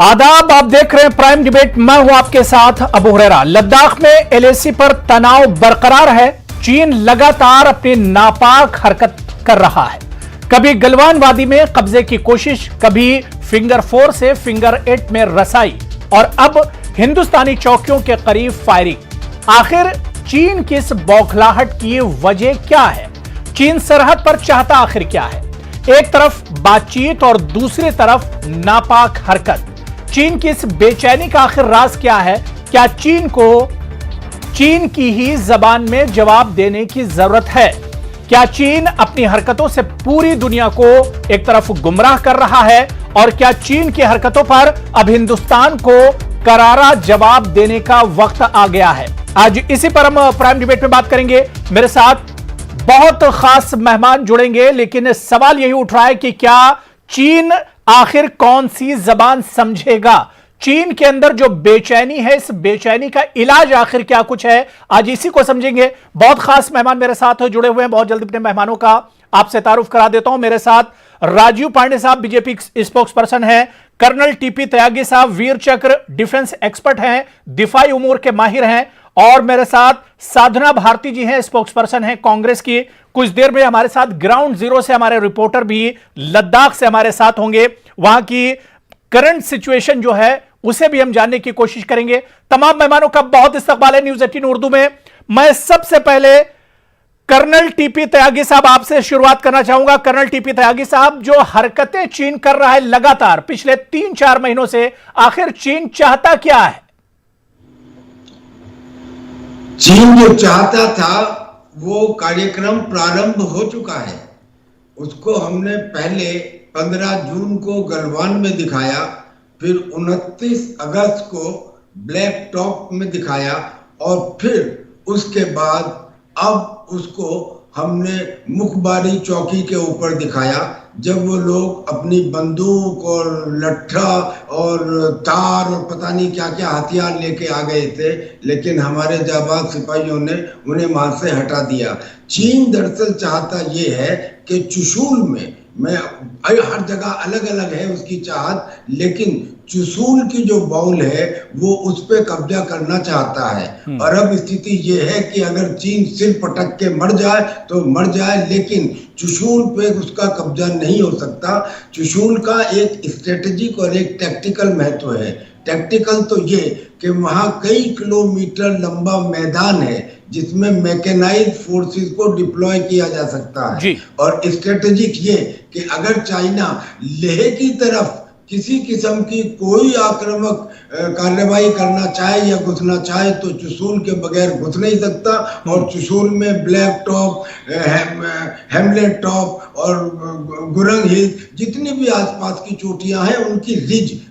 आदाब, आप देख रहे हैं प्राइम डिबेट। मैं हूं आपके साथ अबू हुरैरा। लद्दाख में एलएसी पर तनाव बरकरार है। चीन लगातार अपनी नापाक हरकत कर रहा है। कभी गलवान वादी में कब्जे की कोशिश, कभी फिंगर 4 से फिंगर 8 में रसाई और अब हिंदुस्तानी चौकियों के करीब फायरिंग। आखिर चीन की इस बौखलाहट की वजह क्या है? चीन सरहद पर चाहता आखिर क्या है? एक तरफ बातचीत और दूसरी तरफ नापाक हरकत। चीन की इस बेचैनी का आखिर राज क्या है? क्या चीन को चीन की ही जबान में जवाब देने की जरूरत है? क्या चीन अपनी हरकतों से पूरी दुनिया को एक तरफ गुमराह कर रहा है और क्या चीन की हरकतों पर अब हिंदुस्तान को करारा जवाब देने का वक्त आ गया है? आज इसी पर हम प्राइम डिबेट में बात करेंगे। मेरे साथ बहुत खास मेहमान जुड़ेंगे, लेकिन सवाल यही उठ रहा है कि क्या चीन आखिर कौन सी जबान समझेगा? चीन के अंदर जो बेचैनी है, इस बेचैनी का इलाज आखिर क्या कुछ है? आज इसी को समझेंगे। बहुत खास मेहमान मेरे साथ जुड़े हुए हैं। बहुत जल्दी अपने मेहमानों का आपसे तारुफ करा देता हूं। मेरे साथ राजीव पांडे साहब बीजेपी स्पोक्स पर्सन हैं, कर्नल टीपी त्यागी साहब वीर चक्र डिफेंस एक्सपर्ट हैं, दिफाई उमूर के माहिर हैं, और मेरे साथ साधना भारती जी हैं, स्पोक्स पर्सन हैं कांग्रेस की। कुछ देर में हमारे साथ ग्राउंड जीरो से हमारे रिपोर्टर भी लद्दाख से हमारे साथ होंगे। वहां की करंट सिचुएशन जो है उसे भी हम जानने की कोशिश करेंगे। तमाम मेहमानों का बहुत इस्तकबाल है न्यूज़ 18 उर्दू में। मैं सबसे पहले कर्नल टीपी त्यागी साहब आपसे शुरुआत करना चाहूंगा। कर्नल टीपी त्यागी साहब, जो हरकतें चीन कर रहा है लगातार पिछले 3-4 महीनों से, आखिर चीन चाहता क्या है? चीन जो चाहता था वो कार्यक्रम प्रारंभ हो चुका है। उसको हमने पहले 15 जून को गलवान में दिखाया, फिर 29 अगस्त को ब्लैक टॉप में दिखाया और फिर उसके बाद अब उसको हमने मुखबारी चौकी के ऊपर दिखाया, जब वो लोग अपनी बंदूक और लट्ठा और तार और पता नहीं क्या क्या हथियार लेके आ गए थे, लेकिन हमारे जाबाज सिपाहियों ने उन्हें वहां से हटा दिया। चीन दरअसल चाहता ये है कि चुशूल में, मैं हर जगह अलग अलग है उसकी चाहत, लेकिन चुशूल की जो बाउल है वो उस पे कब्जा करना चाहता है। और अब स्थिति ये है कि अगर चीन सिर पटक के मर जाए तो मर जाए, लेकिन चुशूल पे उसका कब्जा नहीं हो सकता। चुशूल का एक स्ट्रेटेजिक और एक टैक्टिकल महत्व है। टैक्टिकल तो ये कि वहां कई किलोमीटर लंबा मैदान है जिसमें मैकेनाइज्ड फोर्सेस को डिप्लॉय किया जा सकता है। और स्ट्रेटेजिक ये कि अगर चाइना लेह की तरफ किसी किस्म की कोई आक्रामक कार्रवाई करना चाहे या घुसना चाहे तो चुशूल के बगैर घुस नहीं सकता। और चुशूल में ब्लैक टॉप, हेमलेट टॉप और गुरंग हिल्स, जितनी भी आसपास की चोटियां हैं उनकी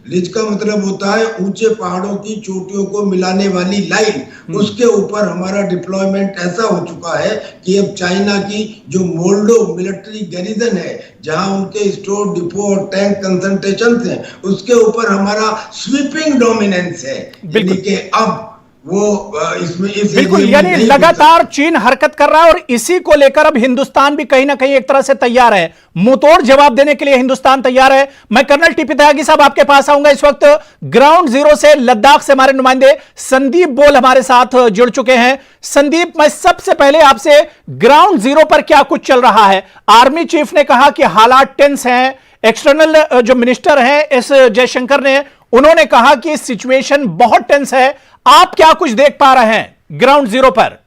रिज का मतलब होता है ऊंचे पहाड़ों की चोटियों को मिलाने वाली लाइन। उसके ऊपर हमारा डिप्लॉयमेंट ऐसा हो चुका है कि अब चाइना की जो मोल्डो मिलिट्री गैरिजन है, जहां उनके स्टोर, डिपो और टैंक कंसंट्रेशन हैं, उसके ऊपर हमारा स्वीपिंग डोमिनेंस है। यानी कि अब वो इसमें बिल्कुल, यानी लगातार चीन हरकत कर रहा है और इसी को लेकर अब हिंदुस्तान भी कहीं ना कहीं एक तरह से तैयार है। मुंहतोड़ जवाब देने के लिए हिंदुस्तान तैयार है। मैं कर्नल टीपी त्यागी साहब आपके पास आऊंगा। इस वक्त ग्राउंड जीरो से लद्दाख से हमारे नुमाइंदे संदीप बोल हमारे साथ जुड़ चुके हैं। संदीप, मैं सबसे पहले आपसे ग्राउंड जीरो पर क्या कुछ चल रहा है? आर्मी चीफ ने कहा कि हालात टेंस हैं। एक्सटर्नल जो मिनिस्टर हैं एस जयशंकर ने, उन्होंने कहा कि सिचुएशन बहुत टेंस है। आप क्या कुछ देख पा रहे हैं ग्राउंड जीरो पर?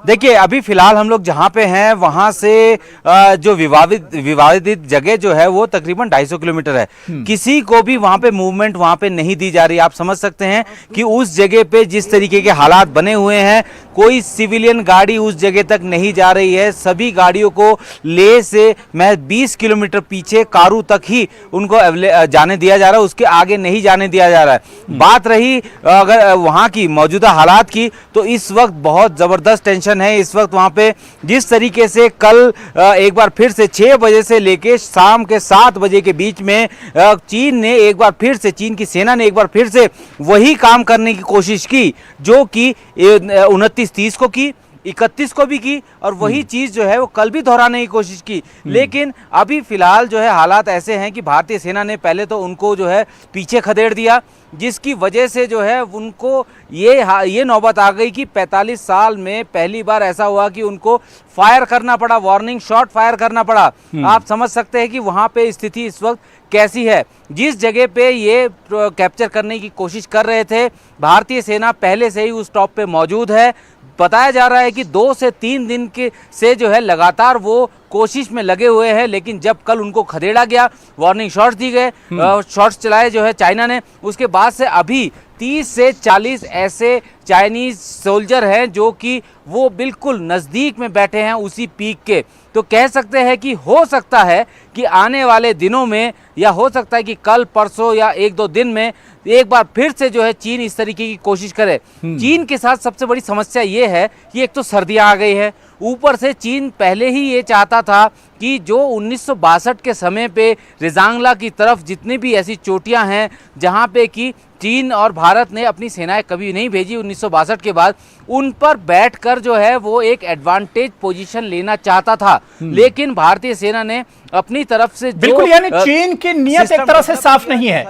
देखिए, अभी फिलहाल हम लोग जहां पे हैं वहां से जो विवादित जगह जो है वो तकरीबन 250 किलोमीटर है। किसी को भी वहां पे मूवमेंट वहां पे नहीं दी जा रही। आप समझ सकते हैं कि उस जगह पे जिस तरीके के हालात बने हुए हैं, कोई सिविलियन गाड़ी उस जगह तक नहीं जा रही है। सभी गाड़ियों को लेह से मैं 20 किलोमीटर पीछे कारू तक ही उनको जाने दिया जा रहा है, उसके आगे नहीं जाने दिया जा रहा है। बात रही अगर वहां की मौजूदा हालात की, तो इस वक्त बहुत जबरदस्त टेंशन है इस वक्त वहां पे। जिस तरीके से कल एक बार फिर से 6 बजे से लेके शाम के 7 बजे के बीच में चीन ने एक बार फिर से, चीन की सेना ने एक बार फिर से वही काम करने की कोशिश की जो कि 29-30 को की 31 को भी की और वही चीज जो है वो कल भी दोहराने की कोशिश की। लेकिन अभी फिलहाल जो है हालात ऐसे हैं कि भारतीय सेना ने पहले तो उनको जो है पीछे खदेड़ दिया, जिसकी वजह से जो है उनको ये नौबत आ गई कि 45 साल में पहली बार ऐसा हुआ कि उनको फायर करना पड़ा, वार्निंग शॉट फायर करना पड़ा। आप समझ सकते हैं कि वहाँ पे स्थिति इस वक्त कैसी है। जिस जगह पे ये कैप्चर करने की कोशिश कर रहे थे, भारतीय सेना पहले से ही उस टॉप पे मौजूद है। बताया जा रहा है कि 2 से 3 दिन के से जो है लगातार वो कोशिश में लगे हुए हैं, लेकिन जब कल उनको खदेड़ा गया, वार्निंग शॉट्स दी गए, शॉट्स चलाए जो है चाइना ने, उसके बाद से अभी 30 से 40 ऐसे चाइनीज सोल्जर हैं जो कि वो बिल्कुल नज़दीक में बैठे हैं उसी पीक के। तो कह सकते हैं कि हो सकता है कि आने वाले दिनों में, या हो सकता है कि कल परसों या 1-2 दिन में एक बार फिर से जो है चीन इस तरीके की कोशिश करे। चीन के साथ सबसे बड़ी समस्या ये है कि एक तो सर्दियां आ गई है, ऊपर से चीन पहले ही ये चाहता था कि जो 1962 के समय पे रिजांगला की तरफ जितनी भी ऐसी चोटियां हैं जहां पे कि चीन और भारत ने अपनी सेनाएं कभी नहीं भेजी 1962 के बाद, उन पर बैठकर जो है वो एक एडवांटेज पोजीशन लेना चाहता था। लेकिन भारतीय सेना ने अपनी तरफ से बिल्कुल, यानी चीन की नियत एक तरह से साफ नहीं है।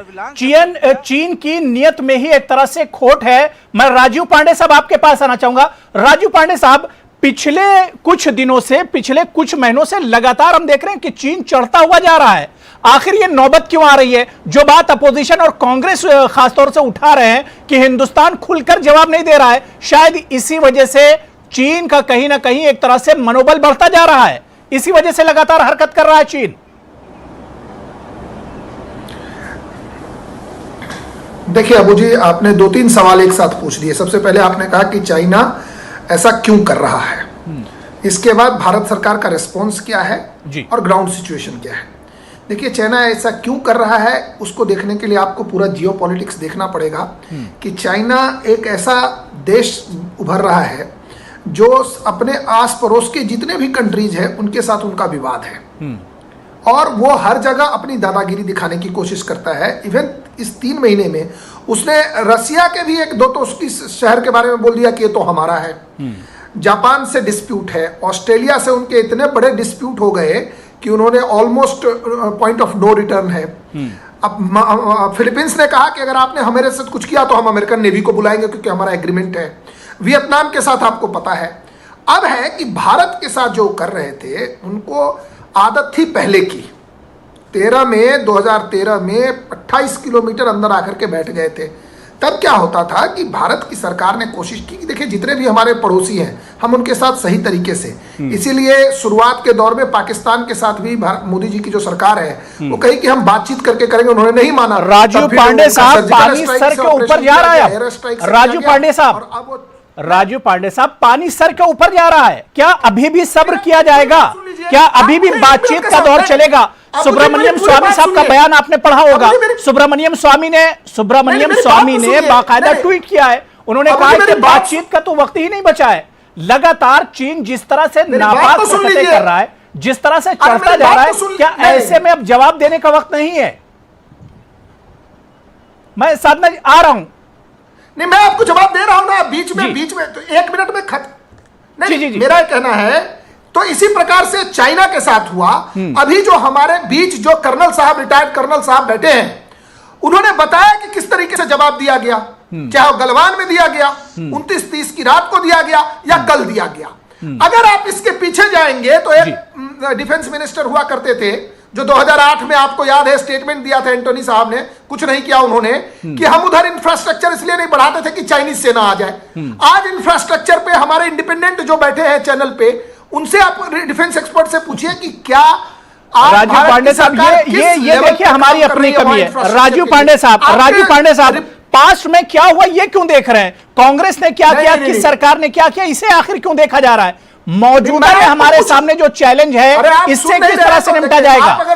चीन की नियत में ही एक तरह से खोट है। मैं राजीव पांडे साहब आपके पास आना चाहूंगा। राजीव पांडे साहब, पिछले कुछ दिनों से, पिछले कुछ महीनों से लगातार हम देख रहे हैं कि चीन चढ़ता हुआ जा रहा है। आखिर ये नौबत क्यों आ रही है? जो बात अपोजिशन और कांग्रेस खासतौर से उठा रहे हैं कि हिंदुस्तान खुलकर जवाब नहीं दे रहा है, शायद इसी वजह से चीन का कहीं ना कहीं एक तरह से मनोबल बढ़ता जा रहा है, इसी वजह से लगातार हरकत कर रहा है चीन। देखिए अबू जी, आपने 2-3 सवाल एक साथ पूछ लिए। सबसे पहले आपने कहा कि चाइना ऐसा क्यों कर रहा है, इसके बाद भारत सरकार का रिस्पॉन्स क्या है जी, और ग्राउंड सिचुएशन क्या है। देखिए चाइना ऐसा क्यों कर रहा है उसको देखने के लिए आपको पूरा जियोपॉलिटिक्स देखना पड़ेगा कि चाइना एक ऐसा देश उभर रहा है जो अपने आस पड़ोस के जितने भी कंट्रीज हैं उनके साथ उनका विवाद है और वो हर जगह अपनी दादागिरी दिखाने की कोशिश करता है। इवन इस 3 महीने में उसने रसिया के भी 1-2 तो उसकी शहर के बारे में बोल दिया कि ये तो हमारा है। जापान से डिस्प्यूट है, ऑस्ट्रेलिया से उनके इतने बड़े डिस्प्यूट हो गए कि उन्होंने almost point of no return है। अब फिलीपींस ने कहा कि अगर आपने हमारे साथ कुछ किया तो हम अमेरिकन नेवी को बुलाएंगे क्योंकि हमारा एग्रीमेंट है। वियतनाम के साथ आपको पता है। अब है कि भारत के साथ जो कर रहे थे उनको आदत थी पहले की। 2013 में 28 किलोमीटर अंदर आकर के बैठ गए थे। तब क्या होता था कि भारत की सरकार ने कोशिश की कि देखिए जितने भी हमारे पड़ोसी हैं हम उनके साथ सही तरीके से, इसीलिए शुरुआत के दौर में पाकिस्तान के साथ भी मोदी जी की जो सरकार है वो कही कि हम बातचीत करके करेंगे, उन्होंने नहीं माना। राजीव पांडे साहब पानी सर के ऊपर जा रहा है। राजीव पांडे साहब, राजीव पांडे साहब, पानी सर के ऊपर जा रहा है। क्या अभी भी सब्र किया जाएगा? क्या अभी भी बातचीत का दौर चलेगा? सुब्रमण्यम स्वामी साहब का बयान आपने पढ़ा होगा। सुब्रमण्यम स्वामी ने बाकायदा ट्वीट किया है। उन्होंने कहा कि बातचीत का तो वक्त ही नहीं बचा है। लगातार चीन जिस तरह से नापाक हरकतें कर रहा है, जिस तरह से चढ़ता जा रहा है, क्या ऐसे में अब जवाब देने का वक्त नहीं है? मैं साधना आ रहा हूं। नहीं, मैं आपको जवाब दे रहा हूं ना, बीच में तो 1 मिनट में खत्म नहीं। जी, मेरा कहना है तो इसी प्रकार से चाइना के साथ हुआ। अभी जो हमारे बीच जो कर्नल साहब, रिटायर्ड कर्नल साहब बैठे हैं, उन्होंने बताया कि किस तरीके से जवाब दिया गया। चाहे गलवान में दिया गया, 29-30 की रात को दिया गया या कल दिया गया। अगर आप इसके पीछे जाएंगे तो एक डिफेंस मिनिस्टर हुआ करते थे जो 2008 में आपको याद है स्टेटमेंट दिया था एंटोनी साहब ने, कुछ नहीं किया उन्होंने, कि हम उधर इंफ्रास्ट्रक्चर इसलिए नहीं बढ़ाते थे कि चाइनीज सेना आ जाए। आज इंफ्रास्ट्रक्चर पे हमारे इंडिपेंडेंट जो बैठे हैं चैनल पे, उनसे आप डिफेंस एक्सपर्ट से पूछिए कि क्या राजीव पांडे साहब ये देखिए हमारी अपनी कमी है। राजीव पांडे साहब, पास्ट में क्या हुआ ये क्यों देख रहे हैं? कांग्रेस ने क्या किया, किस सरकार ने क्या किया, इसे आखिर क्यों देखा जा रहा है? मौजूदा में हमारे सामने जो चैलेंज है इससे किस तरह से निपटा जाएगा,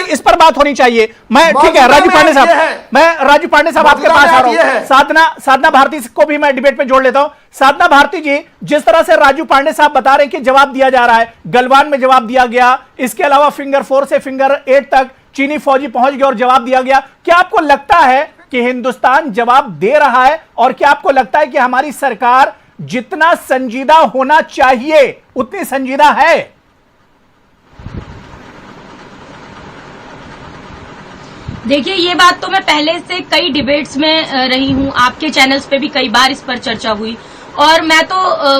इस पर बात होनी चाहिए। मैं ठीक है राजीव पांडे साहब, मैं राजीव पांडे साहब आपके पास आ रहा हूं। साधना भारती को भी मैं डिबेट में जोड़ लेता हूं। साधना भारती जी, जिस तरह से राजीव पांडे साहब बता रहे हैं कि जवाब दिया जा रहा है, गलवान में जवाब दिया गया, इसके अलावा फिंगर 4 से फिंगर 8 तक चीनी फौजी पहुंच गए और जवाब दिया गया। क्या आपको लगता है कि हिंदुस्तान जवाब दे रहा है? और क्या आपको लगता है कि हमारी सरकार जितना संजीदा होना चाहिए उतनी संजीदा है? देखिए, ये बात तो मैं पहले से कई डिबेट्स में रही हूं, आपके चैनल्स पे भी कई बार इस पर चर्चा हुई, और मैं तो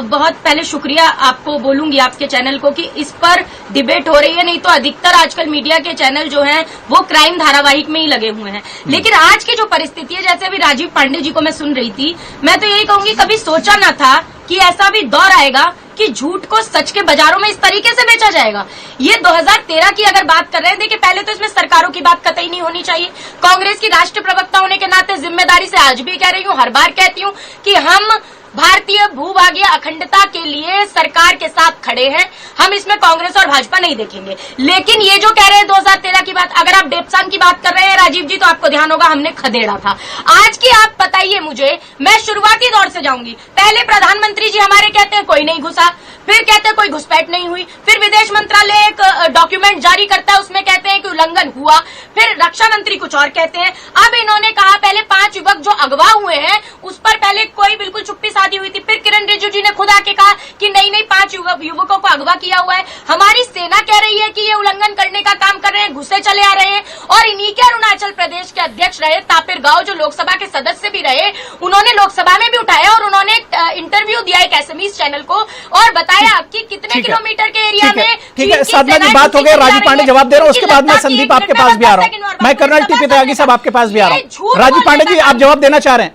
बहुत पहले शुक्रिया आपको बोलूंगी, आपके चैनल को, कि इस पर डिबेट हो रही है। नहीं तो अधिकतर आजकल मीडिया के चैनल जो हैं वो क्राइम धारावाहिक में ही लगे हुए हैं। लेकिन आज की जो परिस्थिति है, जैसे अभी राजीव पांडे जी को मैं सुन रही थी, मैं तो यही कहूंगी, कभी सोचा ना था कि ऐसा भी दौर आएगा कि झूठ को सच के बाजारों में इस तरीके से बेचा जाएगा। ये 2013 की अगर बात कर रहे हैं, देखिए पहले तो इसमें सरकारों की बात कतई नहीं होनी चाहिए। कांग्रेस की राष्ट्रीय प्रवक्ता होने के नाते जिम्मेदारी से आज भी कह रही हूँ, हर बार कहती हूँ कि हम भारतीय भूभागीय अखंडता के लिए सरकार के साथ खड़े हैं, हम इसमें कांग्रेस और भाजपा नहीं देखेंगे। लेकिन ये जो कह रहे हैं 2013 की बात, अगर आप डेप्सांग की बात कर रहे हैं राजीव जी, तो आपको ध्यान होगा हमने खदेड़ा था। आज की आप बताइए मुझे, मैं शुरुआती दौर से जाऊंगी। पहले प्रधानमंत्री जी हमारे कहते हैं कोई नहीं घुसा, फिर कहते हैं कोई घुसपैठ नहीं हुई, फिर विदेश मंत्रालय एक डॉक्यूमेंट जारी करता है, उसमें कहते हैं कि उल्लंघन हुआ, फिर रक्षा मंत्री कुछ और कहते हैं। अब इन्होंने कहा पहले 5 युवक जो अगवा हुए हैं उस पर पहले कोई बिल्कुल चुप्पी साधी हुई थी, फिर किरण रिजिजू जी ने खुद आके कहा कि नहीं 5 युवकों को अगवा किया हुआ है। हमारी सेना कह रही है कि ये उल्लंघन करने का काम कर रहे हैं, घुसे चले आ रहे हैं। और इन्हीं के अरुणाचल प्रदेश के अध्यक्ष रहे तापिर गाव, जो लोकसभा के सदस्य भी रहे, उन्होंने लोकसभा में भी उठाया और उन्होंने इंटरव्यू दिया एक एसएमएस चैनल को और बताया कि कितने किलोमीटर के एरिया में। ठीक है, साधना जी बात हो गई, राजीव पांडे जवाब दे रहे हैं, उसके बाद मैं संदीप आपके पास भी आ रहा हूं, मैं कर्नल टीपी त्यागी साहब आपके पास भी आ रहा हूं। राजीव पांडे जी आप जवाब देना चाह रहे हैं,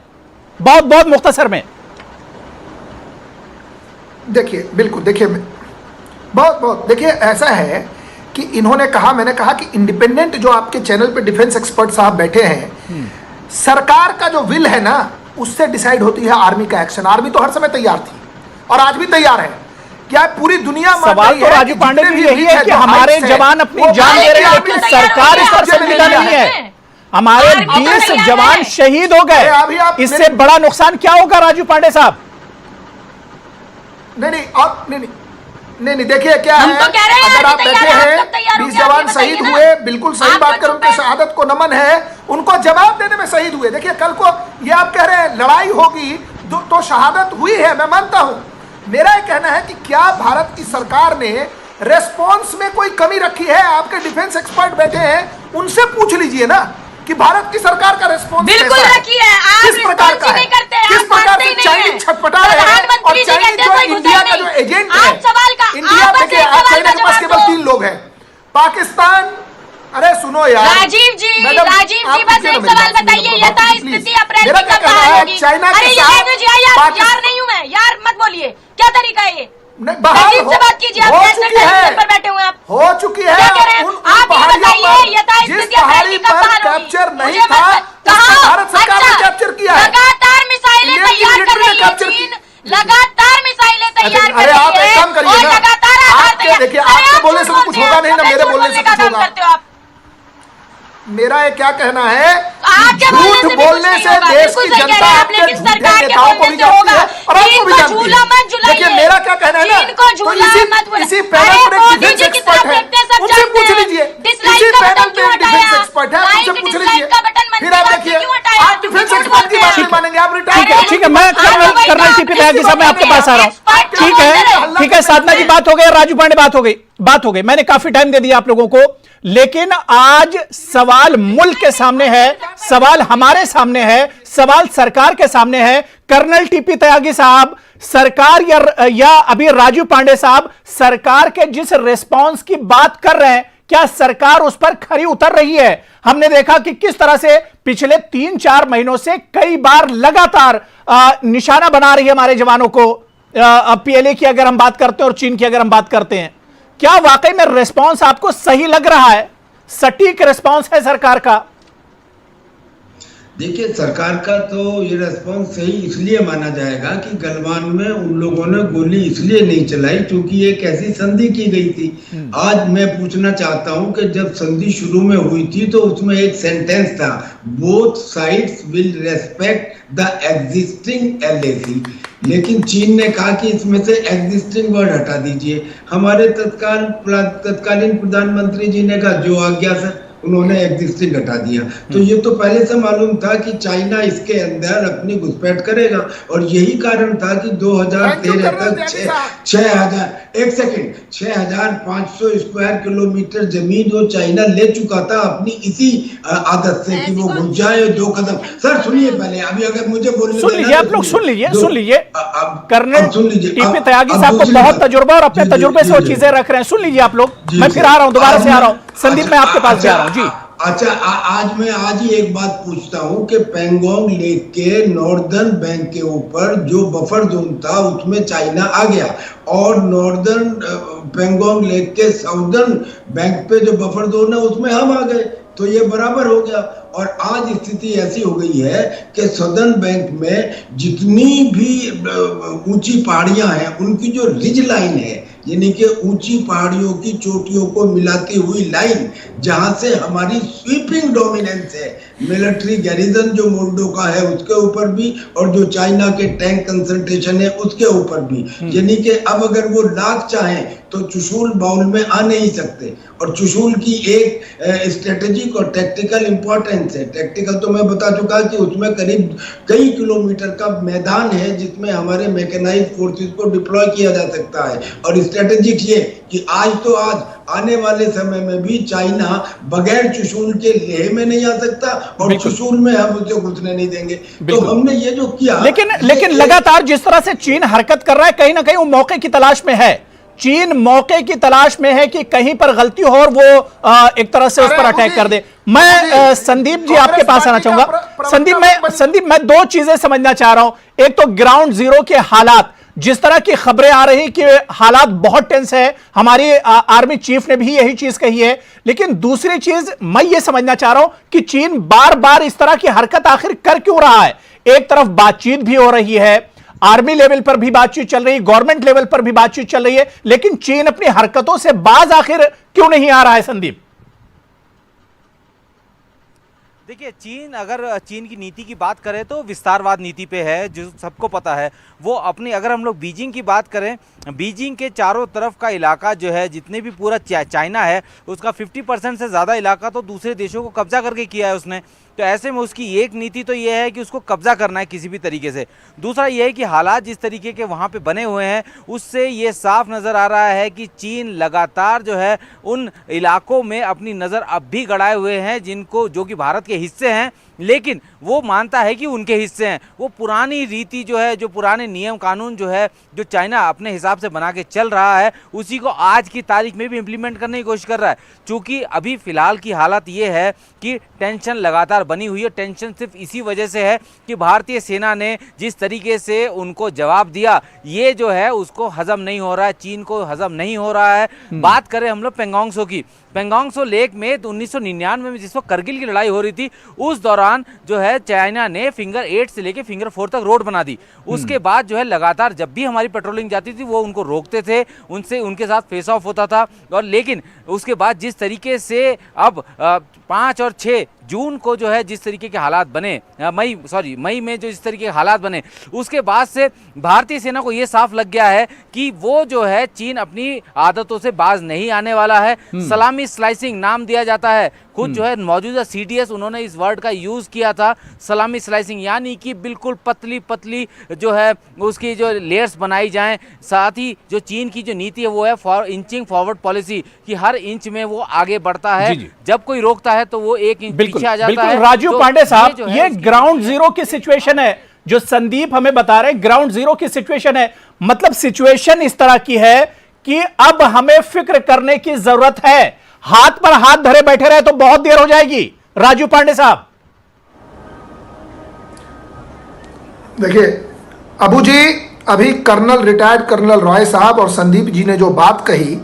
बहुत बहुत मुख्तसर में। देखिए, बिल्कुल, देखिए बहुत देखिए, ऐसा है कि इन्होंने कहा, मैंने कहा कि इंडिपेंडेंट जो आपके चैनल पे डिफेंस एक्सपर्ट साहब बैठे हैं, सरकार का जो विल है ना उससे डिसाइड होती है आर्मी का एक्शन। आर्मी तो हर समय तैयार थी और आज भी तैयार है। क्या पूरी दुनिया सवाल तो राजीव पांडे जी यही है कि हमारे जवान अपनी जान दे रहे हैं, लेकिन सरकार इस पर संजीदा नहीं है। हमारे 20 जवान शहीद हो गए, इससे बड़ा नुकसान क्या होगा राजीव पांडे साहब? नहीं, देखिए क्या है, अगर आप बैठे हैं 20 जवान शहीद हुए, बिल्कुल सही बात करें, उनके शहादत को नमन है, उनको जवाब देने में शहीद हुए। देखिए कल को ये आप कह रहे हैं लड़ाई होगी तो शहादत हुई है, मैं मानता हूं। मेरा ये कहना है कि क्या भारत की सरकार ने रेस्पॉन्स में कोई कमी रखी है? आपके डिफेंस एक्सपर्ट बैठे हैं, उनसे पूछ लीजिए ना कि भारत की सरकार का रेस्पॉन्स बिल्कुल रखी है। आप किस प्रकार का है, किस प्रकार से चाइनीज छटपटा रहे हैं और चाइनीज जो इंडिया का जो एजेंट है, इंडिया देखिए चाइना के पास केवल 3 लोग हैं, पाकिस्तान। अरे सुनो यार राजीव जी बस एक सवाल बताइए, यथास्थिति अप्रैल में कब होगी? चाइना के साथ यार नहीं हूं मैं, यार मत बोलिए, क्या तरीका है ये? से बात कीजिए, आप नेशनल टेलीविजन पर बैठे हुए हैं, आप हो चुकी है। आप बताइए यथास्थिति अप्रैल कब कैप्चर नहीं था, भारत सरकार ने कैप्चर किया है। लगातार मिसाइलें तैयार कर रही है चीन, लगातार मिसाइलें तैयार कर रही है। आप एक काम करिए ना, आपके देखिए आपके बोलने से कुछ होगा नहीं ना, मेरे बोलने से कुछ होगा। मेरा ये क्या कहना है, झूठ बोलने से देश की जनता आपके झूठे नेताओं को भी जानती है और आपको भी जानती है। देखिए मेरा क्या कहना है ना, तो इसी पैनल पर एक डिफेंस एक्सपर्ट है, उनसे पूछ लीजिए। इसी पैनल पे एक डिफेंस एक्सपर्ट है, उनसे पूछ लीजिए। फिर आप देखिए, आप डिफेंस एक्सपर्ट की बात नहीं मानेंगे, आप रिटायर। ठीक है, मैं कर्नल टीपी त्यागी साहब मैं आपके पास आ रहा हूँ। ठीक है साधना जी बात हो गई, राजू पांडे बात हो गई। मैंने काफी टाइम दे दिया आप लोगों को, लेकिन आज सवाल मुल्क के सामने है, सवाल हमारे सामने है, सवाल सरकार के सामने है। कर्नल टीपी त्यागी साहब, सरकार या अभी राजू पांडे साहब, सरकार के जिस रिस्पांस की बात कर रहे हैं, क्या सरकार उस पर खरी उतर रही है? हमने देखा कि किस तरह से पिछले 3-4 महीनों से कई बार लगातार निशाना बना रही है हमारे जवानों को। पीएलए की अगर हम बात करते हैं और चीन की अगर हम बात करते हैं, क्या वाकई में रिस्पांस आपको सही लग रहा है? सटीक रिस्पांस है सरकार का? देखिए सरकार का तो ये रिस्पांस सही इसलिए माना जाएगा कि गलवान में उन लोगों ने गोली इसलिए नहीं चलाई क्योंकि एक ऐसी संधि की गई थी। आज मैं पूछना चाहता हूं कि जब संधि शुरू में हुई थी तो उसमें एक सेंटेंस था, both sides will respect the existing LAC, लेकिन चीन ने कहा कि इसमें से एग्जिस्टिंग वर्ड हटा दीजिए। हमारे तत्कालीन प्रधानमंत्री जी ने कहा जो आज्ञा उन्होंने एग्जिस्टिंग हटा दिया। तो ये तो पहले से मालूम था कि चाइना इसके अंदर अपनी घुसपैठ करेगा, और यही कारण था कि 2013 तक 6,500 स्क्वायर किलोमीटर जमीन जो चाइना ले चुका था अपनी इसी आदत से कि वो घुस जाए 2 कदम। सर सुनिए पहले, अभी अगर मुझे बोलने सुन लीजिए आप लोग, सुन लीजिए कर्नल टीपी त्यागी साहब को बहुत तजुर्बा और अपने तजुर्बे से वो चीजें रख रहे हैं। सुन लीजिए आप लोग, मैं फिर आ रहा हूं, दोबारा से आ रहा हूं। संदीप मैं आपके पास जा रहा हूं जी। अच्छा, आज ही एक बात पूछता हूं कि पेंगोंग लेक के नॉर्दर्न बैंक के ऊपर जो बफर जोन था उसमें चाइना आ गया, और नॉर्दर्न पेंगोंग लेक के साउदर्न बैंक पे जो बफर जोन है उसमें हम आ गए, तो ये बराबर हो गया। और आज स्थिति ऐसी हो गई है कि सदर्न बैंक में जितनी भी ऊंची पहाड़ियां हैं उनकी जो रिज लाइन है, यानी कि ऊंची पहाड़ियों की चोटियों को मिलाती हुई लाइन, जहां से हमारी स्वीपिंग डोमिनेंस है, मिलिट्री गैरिजन जो मोल्डो का है उसके ऊपर भी, और जो चाइना के टैंक कंसंट्रेशन है उसके ऊपर भी, यानी कि अब अगर वो लाख चाहें तो चुशूल बाउल में आ नहीं सकते। और चुशूल की एक स्ट्रेटेजिक और टैक्टिकल इंपॉर्टेंस है। टैक्टिकल तो मैं बता चुका कि उसमें करीब कई किलोमीटर का मैदान है जिसमें हमारे मैकेनाइज्ड फोर्सेस को डिप्लॉय किया जा सकता है। और स्ट्रेटेजिक ये कि आज आने वाले समय में भी चाइना बगैर चुशूल के लेह में नहीं आ सकता, और चुशूल में हम उसे घुसने नहीं देंगे। तो हमने ये जो किया, लेकिन लगातार जिस तरह से चीन हरकत कर रहा है, कहीं ना कहीं वो मौके की तलाश में है। चीन मौके की तलाश में है कि कहीं पर गलती हो और वो एक तरह से उस पर अटैक कर दे। मैं संदीप जी आपके पास आना चाहूंगा। संदीप मैं 2 चीजें समझना चाह रहा हूं। एक तो ग्राउंड जीरो के हालात, जिस तरह की खबरें आ रही कि हालात बहुत टेंस है, हमारी आर्मी चीफ ने भी यही चीज कही है। लेकिन दूसरी चीज मैं ये समझना चाह रहा हूं कि चीन बार बार इस तरह की हरकत आखिर कर क्यों रहा है। एक तरफ बातचीत भी हो रही है, आर्मी लेवल पर भी बातचीत चल रही है, गवर्नमेंट लेवल पर भी बातचीत चल रही है, लेकिन चीन अपनी हरकतों से बाज आखिर क्यों नहीं आ रहा है संदीप? देखिए, चीन की नीति की बात करें तो विस्तारवाद नीति पे है, जो सबको पता है। वो अपनी, अगर हम लोग बीजिंग की बात करें, बीजिंग के चारों तरफ का इलाका जो है, जितने भी पूरा चाइना है उसका 50% से ज़्यादा इलाका तो दूसरे देशों को कब्जा करके किया है उसने। तो ऐसे में उसकी एक नीति तो ये है कि उसको कब्जा करना है किसी भी तरीके से। दूसरा ये है कि हालात जिस तरीके के वहाँ पे बने हुए हैं उससे ये साफ नज़र आ रहा है कि चीन लगातार जो है उन इलाकों में अपनी नज़र अब भी गड़ाए हुए हैं जो कि भारत के हिस्से हैं, लेकिन वो मानता है कि उनके हिस्से हैं। वो पुरानी रीति जो है, जो पुराने नियम कानून जो है, जो चाइना अपने हिसाब से बना के चल रहा है, उसी को आज की तारीख में भी इम्प्लीमेंट करने की कोशिश कर रहा है। चूँकि अभी फ़िलहाल की हालत ये है कि टेंशन लगातार बनी हुई है। टेंशन सिर्फ इसी वजह से है कि भारतीय सेना ने जिस तरीके से उनको जवाब दिया, ये जो है उसको हजम नहीं हो रहा है, चीन को हजम नहीं हो रहा है। बात करें हम लोग पेंगोंग त्सो की, पेंगोंग त्सो लेक में 1999 में जिस वक्त करगिल की लड़ाई हो रही थी, उस दौरान जो है चाइना ने फिंगर 8 से लेके फिंगर 4 तक रोड बना दी। उसके बाद जो है लगातार जब भी हमारी पेट्रोलिंग जाती थी वो उनको रोकते थे, उनके साथ फेस ऑफ होता था। और लेकिन उसके बाद जिस तरीके से अब 5 और 6 जून को जो है जिस तरीके के हालात बने, मई में जो इस तरीके के हालात बने, उसके बाद से भारतीय सेना को ये साफ लग गया है कि वो जो है चीन अपनी आदतों से बाज नहीं आने वाला है। सलामी स्लाइसिंग नाम दिया जाता है, खुद जो है मौजूदा CDS उन्होंने इस वर्ड का यूज किया था, सलामी स्लाइसिंग, यानी कि बिल्कुल पतली पतली जो है उसकी जो लेयर्स बनाई जाएं। साथ ही जो चीन की जो नीति है वो है इंचिंग फॉरवर्ड पॉलिसी, कि हर इंच में वो आगे बढ़ता है। जब कोई रोकता है तो वो 1 इंच पीछे आ जाता है। राजीव पांडे साहब, ये ग्राउंड जीरो की सिचुएशन है जो संदीप हमें बता रहे, ग्राउंड जीरो की सिचुएशन है। मतलब सिचुएशन इस तरह की है कि अब हमें फिक्र करने की जरूरत है। हाथ पर हाथ धरे बैठे रहे तो बहुत देर हो जाएगी। राजीव पांडे साहब, देखिए अबू जी, अभी रिटायर्ड कर्नल रॉय साहब और संदीप जी ने जो बात कही,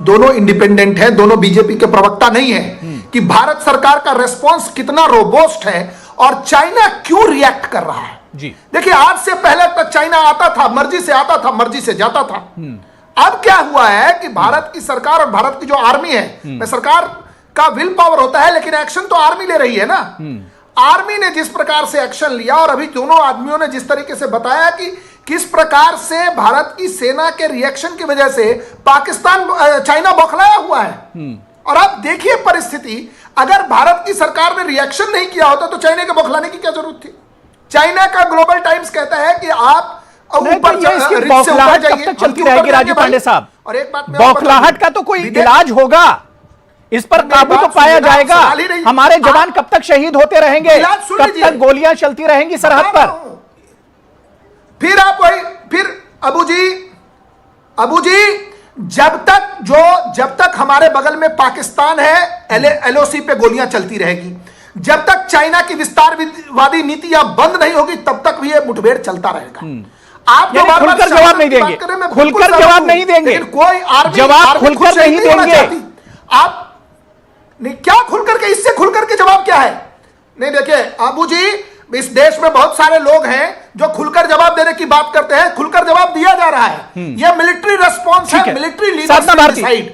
दोनों इंडिपेंडेंट हैं, दोनों बीजेपी के प्रवक्ता नहीं है, कि भारत सरकार का रेस्पॉन्स कितना रोबोस्ट है और चाइना क्यों रिएक्ट कर रहा है। जी देखिए, आज से पहले तक चाइना आता था, मर्जी से आता था, मर्जी से जाता था। अब क्या हुआ है कि भारत की सरकार और भारत की जो आर्मी है, सरकार का विल पावर होता है लेकिन एक्शन तो आर्मी ले रही है ना। आर्मी ने जिस प्रकार से एक्शन लिया, और अभी दोनों आदमियों ने जिस तरीके से बताया कि किस प्रकार से भारत की सेना के रिएक्शन की वजह से चाइना बौखलाया हुआ है। और अब देखिए परिस्थिति, अगर भारत की सरकार ने रिएक्शन नहीं किया होता तो चाइना के बौखलाने की क्या जरूरत थी? चाइना का ग्लोबल टाइम्स कहता है कि आप ऊपर इसकी बौखलाहट कब तक चलती रहेगी राजू पांडे साहब? और एक बात बौखलाहट का तो कोई इलाज होगा, इस पर काबू तो पाया जाएगा। हमारे जवान कब तक शहीद होते रहेंगे? कब तक गोलियां चलती रहेंगी सरहद पर? फिर आप वही फिर अबू जी जब तक हमारे बगल में पाकिस्तान है, एलओसी पे गोलियां चलती रहेगी। जब तक चाइना की विस्तारवादी नीतियां बंद नहीं होगी तब तक भी ये मुठभेड़ चलता रहेगा। आप जो खुलकर जवाब नहीं देंगे, खुलकर जवाब नहीं देंगे, कोई आर्मी जवाब खुलकर नहीं देंगे। आप नहीं, क्या खुलकर के, इससे खुलकर के जवाब क्या है? नहीं देखिए अबू जी, इस देश में बहुत सारे लोग हैं जो खुलकर जवाब देने की बात करते हैं, खुलकर जवाब दिया जा रहा है। यह मिलिट्री रेस्पॉन्स है, मिलिट्री लीडर।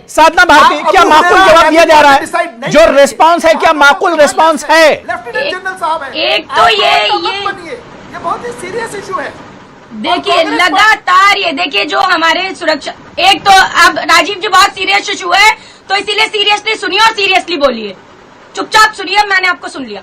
साधना भारती, क्या माकूल जवाब दिया जा रहा है? जो रेस्पॉन्स है क्या माकूल रेस्पॉन्स है? लेफ्टिनेंट जनरल साहब है, एक तो ये बहुत ही सीरियस इशू है। देखिए लगातार ये देखिए जो हमारे सुरक्षा, एक तो अब राजीव जी बहुत सीरियस इशू है तो इसीलिए सीरियसली सुनिए और सीरियसली बोलिए, चुपचाप सुनिए, मैंने आपको सुन लिया।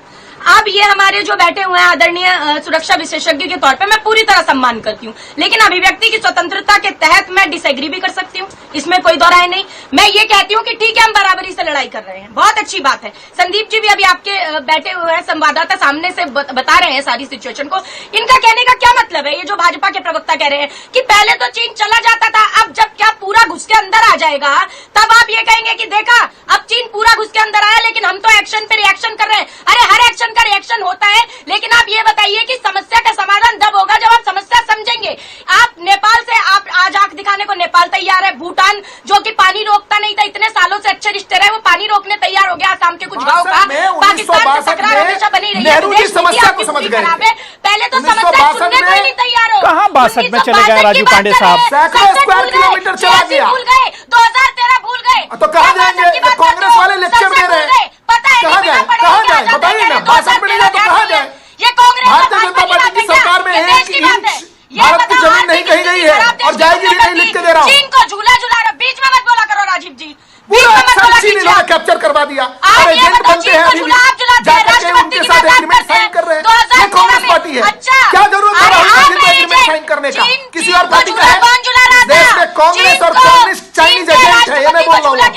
अब ये हमारे जो बैठे हुए हैं आदरणीय सुरक्षा विशेषज्ञ के तौर पे मैं पूरी तरह सम्मान करती हूँ, लेकिन अभिव्यक्ति की स्वतंत्रता के तहत मैं डिसएग्री भी कर सकती हूँ, इसमें कोई दो राय नहीं। मैं ये कहती हूँ कि ठीक है हम बराबरी से लड़ाई कर रहे हैं, बहुत अच्छी बात है। संदीप जी भी अभी आपके बैठे हुए हैं संवाददाता सामने से बता रहे हैं सारी सिचुएशन को। इनका कहने का क्या मतलब है? ये जो भाजपा के प्रवक्ता कह रहे हैं कि पहले तो चीन चला जाता था, अब जब क्या पूरा घुस के अंदर आ जाएगा तब आप ये कहेंगे कि देखा अब चीन पूरा घुस के अंदर आया लेकिन हम तो एक्शन पे रिएक्शन कर रहे हैं। अरे हर एक्शन का रिएक्शन होता है, लेकिन आप ये बताइए कि समस्या का समाधान तब होगा जब आप समस्या समझेंगे। आप नेपाल से आप आज आंख दिखाने को नेपाल तैयार है, भूटान जो कि पानी रोकता नहीं था, इतने सालों से अच्छे रिश्ते रहे, वो पानी रोकने तैयार हो गया आसाम के कुछ गांव का। पाकिस्तान से तकरार हमेशा बनी रही है, समस्या को समझ गए। पहले तो समस्या सुनने को ही नहीं तैयार हो। कहाँ 62 में चले गए राजू पांडे साहब? स्क्वायर किलोमीटर चला गया, भूल गए, 2013 भूल गए, तो कहाँ जाएंगे? कांग्रेस वाले लेक्चर दे रहे हैं, कहाँ जाए बताइए ना, 62 में नहीं जाए तो कहाँ जाए? ये कांग्रेस भारतीय जनता पार्टी की सरकार में एक इंच भारत की जमीन नहीं कही गई है और जाएगी भी नहीं, लिख के दे रहा हूँ। चीन को झूला झूला रहे, बीच में मत बोला करो राजीव जी, पूरा चीन इन्होंने कैप्चर करवा दिया। एजेंट बनते हैं अभी जाकर के उनके साथ एग्रीमेंट साइन कर रहे हैं। ये कांग्रेस पार्टी है, क्या जरूरत है राहुल गांधी को एग्रीमेंट साइन करने का? किसी और पार्टी का है? देश में कांग्रेस और कम्युनिस्ट चाइनीज एजेंट है, ये मैं बोल रहा हूँ।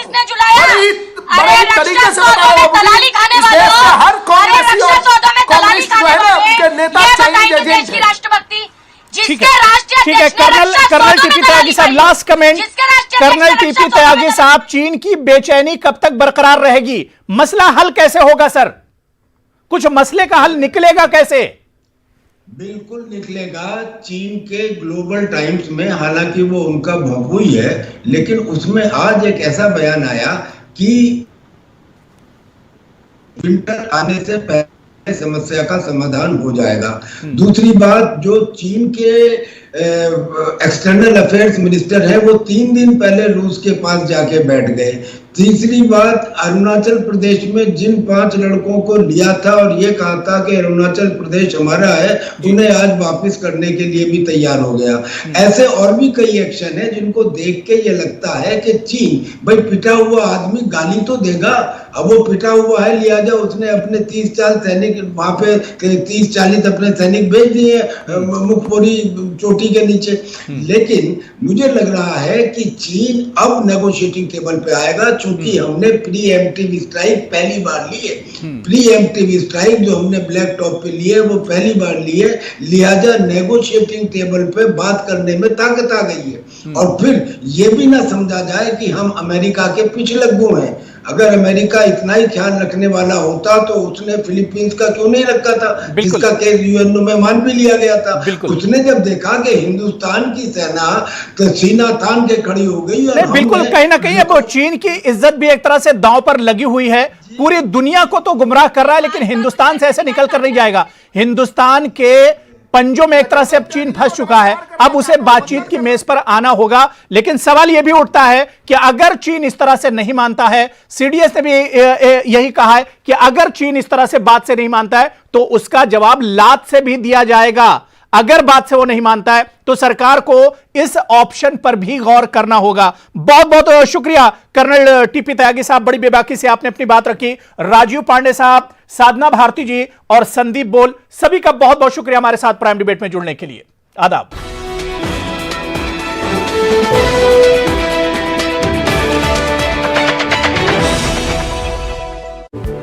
बड़े तरीके से बता रहा हूँ, इस देश के हर कांग्रेसी और कम्युनिस्ट जो है ना, उनके नेता चाइनीज एजेंट है। राष्ट्रभक्ति ठीक है कर्नल टीपी त्यागी साहब, लास्ट कमेंट। कर्नल टीपी त्यागी साहब, चीन की बेचैनी कब तक बरकरार रहेगी? मसला हल कैसे होगा सर? कुछ मसले का हल निकलेगा कैसे? बिल्कुल निकलेगा। चीन के ग्लोबल टाइम्स में, हालांकि वो उनका भभुई है, लेकिन उसमें आज एक ऐसा बयान आया कि विंटर आने से पहले समस्या का समाधान हो जाएगा। दूसरी बात, जो चीन के एक्सटर्नल अफेयर्स मिनिस्टर है वो 3 दिन पहले रूस के पास जाके बैठ गए। तीसरी बात, अरुणाचल प्रदेश में जिन 5 लड़कों को लिया था और ये कहा था कि अरुणाचल प्रदेश हमारा है, उन्हें आज वापस करने के लिए भी तैयार हो गया। ऐसे और भी कई एक्शन है जिनको देख के ये लगता है कि चीन, भाई पिटा हुआ आदमी गाली तो देगा। अब वो पिटा हुआ है, लिहाजा उसने अपने 30-40 सैनिक वहां पे 30-40 अपने सैनिक भेज दिए मुखपोरी चोटी के नीचे। लेकिन मुझे लग रहा है कि चीन अब नेगोशिएटिंग टेबल पे आएगा, क्योंकि हमने प्री एम्प्टिव स्ट्राइक पहली बार ली है। प्री एम्प्टिव स्ट्राइक जो हमने ब्लैक टॉप पे लिए वो पहली बार ली है, लिहाजा नेगोशिएटिंग टेबल पे बात करने में ताकत आ गई है। और फिर ये भी ना समझा जाए कि हम अमेरिका के पिछलग्गू हैं। अगर अमेरिका इतना ही ख्याल रखने वाला होता तो उसने फिलीपींस का क्यों नहीं रखा था, जिसका केस यूएनओ में मान भी लिया गया था। उसने जब देखा कि हिंदुस्तान की सेना तो सीना तान के खड़ी हो गई। बिल्कुल, कहीं ना कहीं वो चीन की इज्जत भी एक तरह से दांव पर लगी हुई है। पूरी दुनिया को तो गुमराह कर रहा है, लेकिन हिंदुस्तान से ऐसे निकल कर नहीं जाएगा। हिंदुस्तान के पंजों में एक तरह से अब चीन फंस चुका है, अब उसे बातचीत की मेज पर आना होगा। लेकिन सवाल यह भी उठता है कि अगर चीन इस तरह से नहीं मानता है, सीडीएस ने भी यही कहा है कि अगर चीन इस तरह से बात से नहीं मानता है तो उसका जवाब लात से भी दिया जाएगा। अगर बात से वो नहीं मानता है तो सरकार को इस ऑप्शन पर भी गौर करना होगा। बहुत बहुत शुक्रिया कर्नल टीपी त्यागी साहब, बड़ी बेबाकी से आपने अपनी बात रखी। राजीव पांडे साहब, साधना भारती जी और संदीप बोल, सभी का बहुत बहुत शुक्रिया हमारे साथ प्राइम डिबेट में जुड़ने के लिए। आदाब।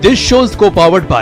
This show is co-powered by